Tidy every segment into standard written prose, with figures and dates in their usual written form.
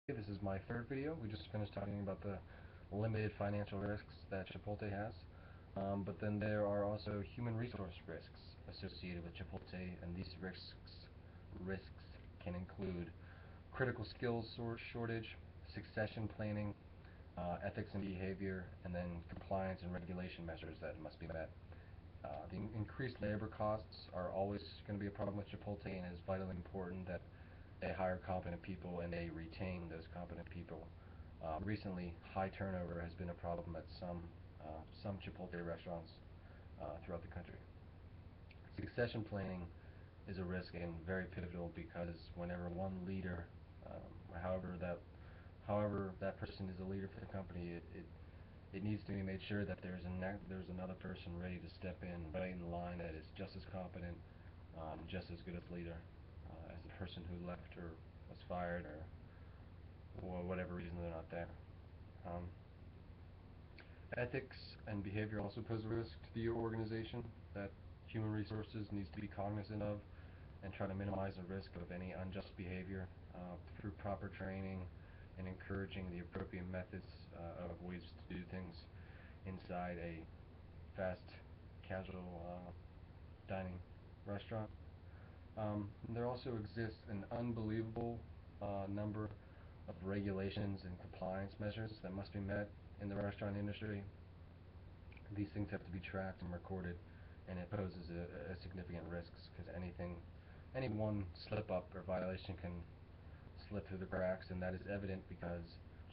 This is my third video. We just finished talking about the limited financial risks that Chipotle has. But then there are also human resource risks associated with Chipotle, and these risks can include critical skills shortage, succession planning, ethics and behavior, and then compliance and regulation measures that must be met. The increased labor costs are always going to be a problem with Chipotle, and it is vitally important that they hire competent people and they retain those competent people. Recently, high turnover has been a problem at some Chipotle restaurants throughout the country. Succession planning is a risk and very pivotal because whenever one leader, however that person is a leader for the company, it needs to be made sure that there's another person ready to step in right in line that is just as competent, just as good as leader as the person who left or was fired or whatever reason they're not there. Um, Ethics and behavior also pose a risk to the organization that human resources needs to be cognizant of and try to minimize the risk of any unjust behavior through proper training and encouraging the appropriate methods of ways to do things inside a fast casual dining restaurant. There also exists an unbelievable number of regulations and compliance measures that must be met in the restaurant industry. These things have to be tracked and recorded, and it poses a significant risks because any one slip up or violation can slip through the cracks, and that is evident because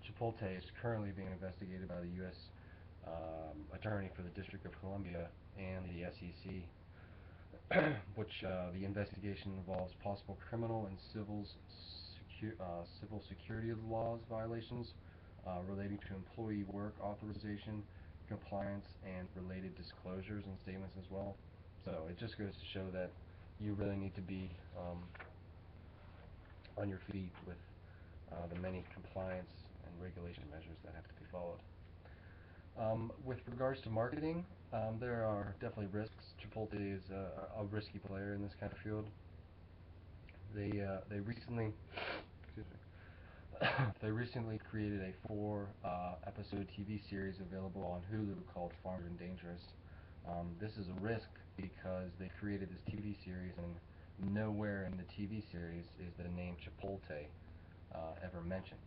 Chipotle is currently being investigated by the U.S. Attorney for the District of Columbia and the SEC, which the investigation involves possible criminal and civil security laws violations relating to employee work authorization, compliance, and related disclosures and statements as well. So it just goes to show that you really need to be on your feet with the many compliance and regulation measures that have to be followed. With regards to marketing, there are definitely risks. Chipotle is a risky player in this kind of field. They recently excuse me, they recently created a 4 episode TV series available on Hulu called Farmed and Dangerous. This is a risk because they created this TV series and nowhere in the TV series is the name Chipotle ever mentioned.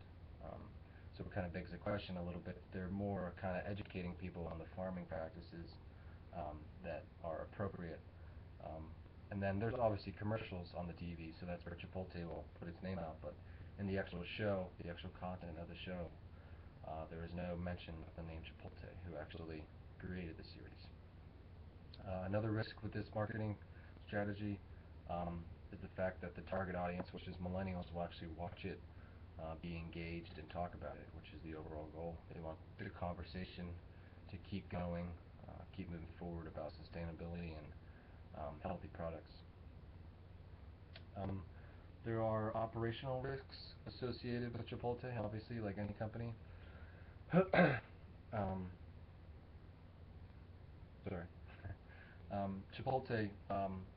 So it kind of begs the question a little bit. They're more kind of educating people on the farming practices that are appropriate. And then there's obviously commercials on the TV, so that's where Chipotle will put its name out. But in the actual show, the actual content of the show, there is no mention of the name Chipotle, who actually created the series. Another risk with this marketing strategy is the fact that the target audience, which is millennials, will actually watch it, be engaged, and talk about it, which is the overall goal. They want the conversation to keep going, keep moving forward about sustainability and healthy products. There are operational risks associated with Chipotle, obviously, like any company. um, sorry. Chipotle,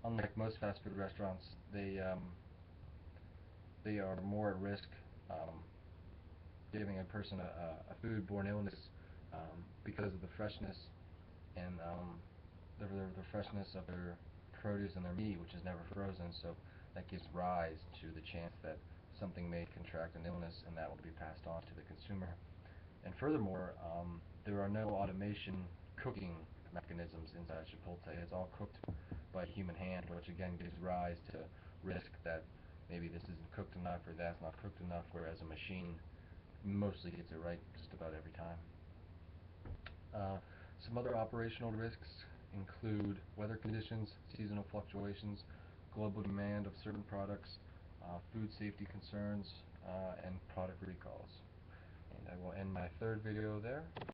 unlike most fast food restaurants, they are more at risk giving a person a food-borne illness because of the freshness and the freshness of their produce and their meat, which is never frozen. So that gives rise to the chance that something may contract an illness, and that will be passed on to the consumer. And furthermore, there are no automation cooking mechanisms inside Chipotle. It's all cooked by human hand, which again gives rise to risk that maybe this isn't cooked enough or that's not cooked enough, whereas a machine mostly gets it right just about every time. Some other operational risks include weather conditions, seasonal fluctuations, global demand of certain products, food safety concerns, and product recalls. And I will end my third video there.